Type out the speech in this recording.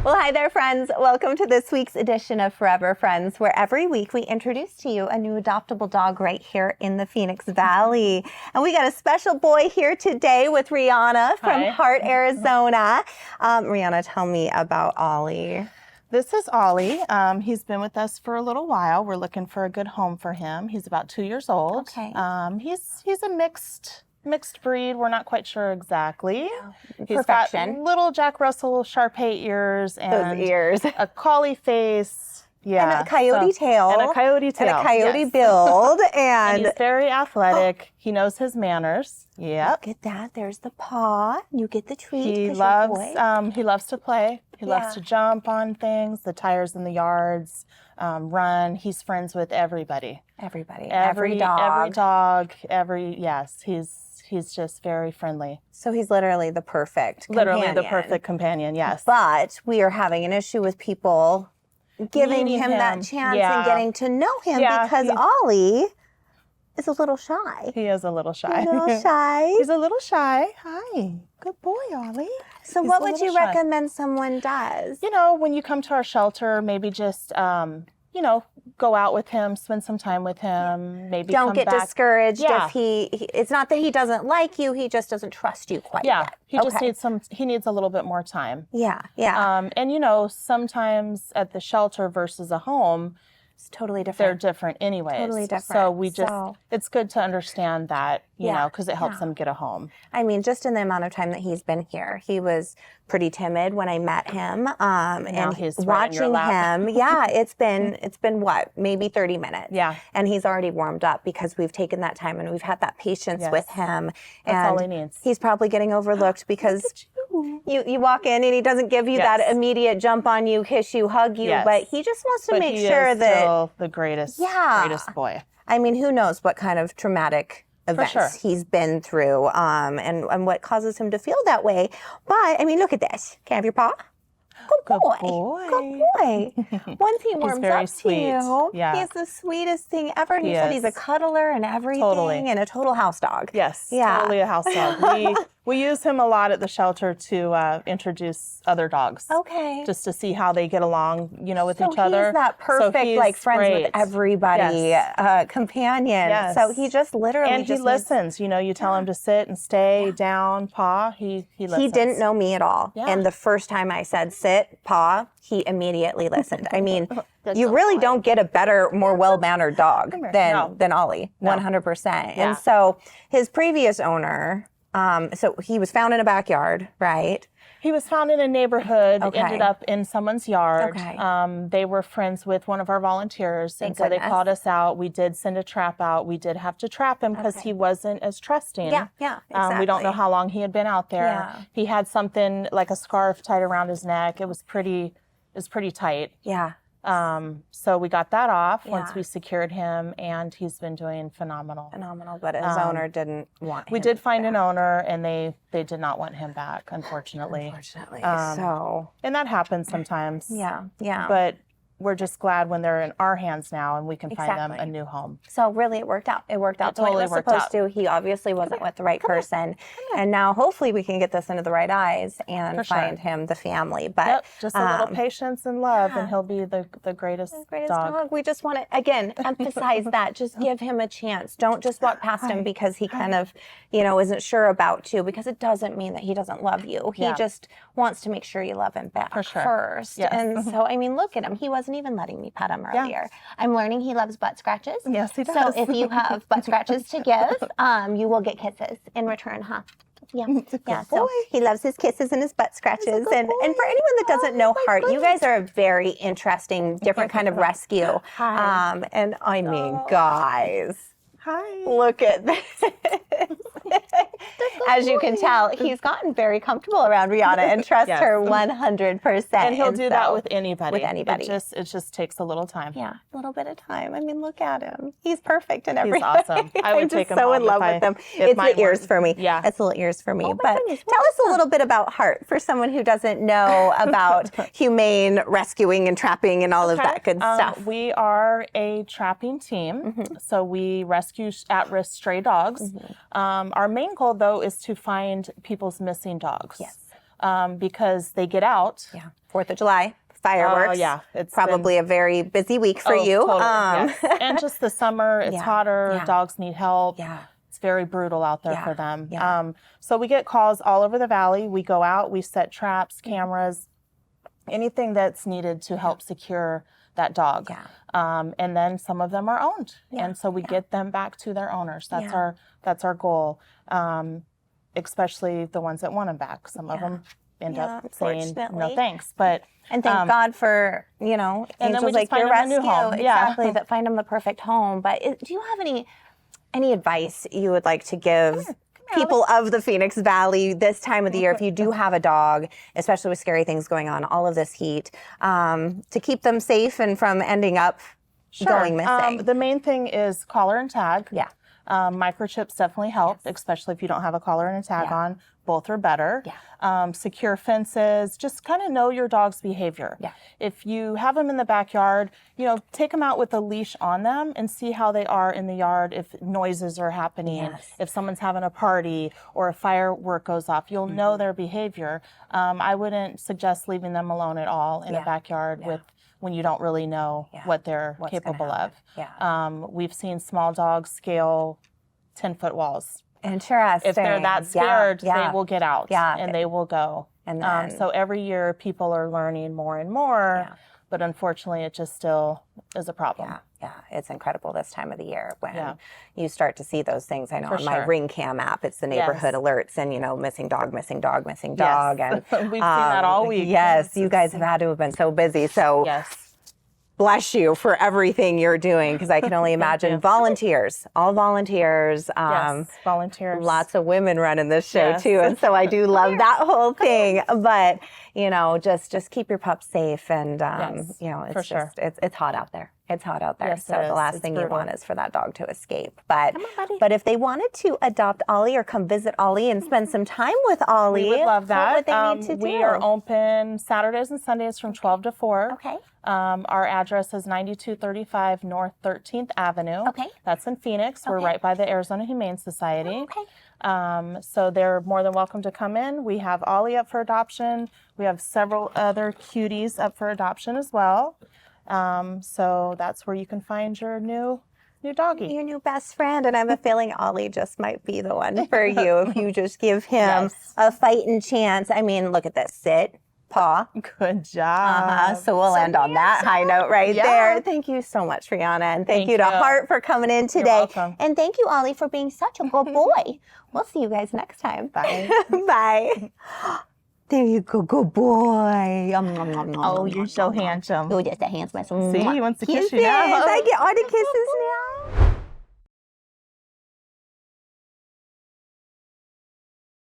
Well, hi there, friends. Welcome to this week's edition of Forever Friends, where every week we introduce to you a new adoptable dog right here in the Phoenix Valley. And we got a special boy here today with Rihanna from HARTT, Arizona. Rihanna, tell me about Ollie. This is Ollie. He's been with us for a little while. We're looking for a good home for him. He's about 2 years old. Okay. He's a mixed breed. We're not quite sure exactly. He's Perfection. got little Jack Russell Shar-Pei ears and Those ears. a collie face. Yeah. And a coyote tail. And a coyote tail. And a coyote yes. build. And he's very athletic. He knows his manners. Yep. Look at that. There's the paw. You get the treat. He loves to play. He loves to jump on things, the tires in the yards, run. He's friends with everybody. Everybody. Every dog. Yes. He's just very friendly. So he's literally the perfect companion. Yes. But we are having an issue with people giving him that chance and getting to know him because Ollie is a little shy. He is a little shy. A little shy. He's a little shy. Hi. Good boy, Ollie. So what would you recommend someone does? You know, when you come to our shelter, maybe just, go out with him, spend some time with him, maybe don't get discouraged if it's not that he doesn't like you, he just doesn't trust you quite yet. He just needs a little bit more time. Yeah. And sometimes at the shelter versus a home, it's totally different. They're different anyways. Totally different. So it's good to understand that, you know, because it helps them get a home. I mean, just in the amount of time that he's been here, he was pretty timid when I met him. And he's watching him, it's been what, maybe 30 minutes. Yeah. And he's already warmed up because we've taken that time and we've had that patience with him. That's all he needs. He's probably getting overlooked because you walk in and he doesn't give you that immediate jump on you, kiss you, hug you, but he just wants to make sure that still the greatest boy. I mean, who knows what kind of traumatic events he's been through and what causes him to feel that way. But I mean, look at this. Can I have your paw? Good boy. Good boy. Once he warms up to you, he's the sweetest thing ever. He said he's a cuddler and everything and a total house dog. Yes, totally a house dog. We use him a lot at the shelter to introduce other dogs. Okay. Just to see how they get along, with each other. He's that perfect, friends with everybody companion. Yes. So he just literally he listens. You tell him to sit and stay down, paw. He listens. He didn't know me at all. Yeah. And the first time I said sit, paw, he immediately listened. I mean, you really don't get a better, more well-mannered dog than Ollie, 100%. Yeah. And so his previous owner, so he was found in a backyard, right? He was found in a neighborhood, ended up in someone's yard. Okay. They were friends with one of our volunteers, and so they called us out. We did send a trap out. We did have to trap him because he wasn't as trusting. Yeah, exactly. We don't know how long he had been out there. Yeah. He had something like a scarf tied around his neck. It was pretty tight. Yeah. So we got that off once we secured him, and he's been doing phenomenal. But his owner didn't want him. We did find an owner, and they did not want him back, unfortunately. And that happens sometimes. Yeah. But we're just glad when they're in our hands now and we can find them a new home. So really it worked out. It worked out the way it was supposed to. He obviously wasn't with the right person. And now hopefully we can get this into the right eyes and find him the family. But just a little patience and love and he'll be the greatest dog. We just want to, again, emphasize that. Just give him a chance. Don't just walk past him because he kind of, isn't sure about you, because it doesn't mean that he doesn't love you. He just wants to make sure you love him back first. Yes. And so, I mean, look at him. He wasn't even letting me pet him earlier. I'm learning he loves butt scratches. Yes, he does. So if you have butt scratches to give, you will get kisses in return, huh? Yeah. So he loves his kisses and his butt scratches. And for anyone that doesn't know HARTT, you guys are a very interesting, different kind of rescue. And I mean, guys. Hi. Look at this. As you can tell, he's gotten very comfortable around Rihanna and trusts her 100%. And he'll do that with anybody. With anybody. It just takes a little time. Yeah, a little bit of time. I mean, look at him. He's perfect in every way. He's awesome. I would take him so in love with him. It's the ears for me. Yeah. It's little ears for me. But tell us a little bit about HARTT for someone who doesn't know about humane rescuing and trapping and all of that good stuff. We are a trapping team. So we rescue at-risk stray dogs. Our main goal, though, is to find people's missing dogs. Yes. because they get out. Yeah. 4th of July. Fireworks. Oh, yeah. It's probably a very busy week for you. Totally, yes. And just the summer, it's hotter, dogs need help. Yeah. It's very brutal out there for them. Yeah. So we get calls all over the valley. We go out, we set traps, cameras, anything that's needed to help secure that dog. Yeah. And then some of them are owned. Yeah. And so we get them back to their owners. That's our goal. Especially the ones that want them back. Some of them end up saying no thanks. And thank God for, angels like your rescue. Exactly, that find them the perfect home. But do you have any advice you would like to give people of the Phoenix Valley this time of the year, if you do have a dog, especially with scary things going on, all of this heat, to keep them safe and from ending up going missing? The main thing is collar and tag. Yeah. Microchips definitely help, especially if you don't have a collar and a tag on. Both are better. Yeah. Secure fences. Just kind of know your dog's behavior. Yeah. If you have them in the backyard, take them out with a leash on them and see how they are in the yard. If noises are happening, if someone's having a party or a firework goes off, you'll know their behavior. I wouldn't suggest leaving them alone at all in a backyard when you don't really know what they're capable of. Yeah. We've seen small dogs scale 10-foot walls. Interesting. If they're that scared, they will get out and they will go. And then, so every year people are learning more and more, but unfortunately it just still is a problem. Yeah, it's incredible this time of the year when you start to see those things. I know on my Ring Cam app, it's the neighborhood alerts and, missing dog, missing dog, missing dog. And we've seen that all week. Yes, you guys have had to have been so busy. So bless you for everything you're doing, because I can only imagine volunteers, all volunteers. Volunteers. Lots of women running this show too, and so I do love that whole thing. But just keep your pups safe, and it's it's hot out there. It's hot out there. Yes, so the last thing you want is for that dog to escape. But if they wanted to adopt Ollie or come visit Ollie and spend some time with Ollie, we would love that. What would they need to do? We are open Saturdays and Sundays from 12 to 4. Okay. Our address is 9235 North 13th Avenue. Okay. That's in Phoenix. We're right by the Arizona Humane Society. Okay. So they're more than welcome to come in. We have Ollie up for adoption. We have several other cuties up for adoption as well. So that's where you can find your new doggy. Your new best friend. And I have a feeling Ollie just might be the one for you if you just give him a fighting chance. I mean, look at this. Sit. Paw. Good job. So we'll end on that high note right there. Thank you so much, Rihanna. And thank you to HARTT for coming in today. You're welcome. And thank you, Ollie, for being such a good boy. We'll see you guys next time. Bye. Bye. There you go, good boy. Oh, you're so handsome. You're just a handsome. See, he wants to kiss you Kisses. now. I get all the kisses now.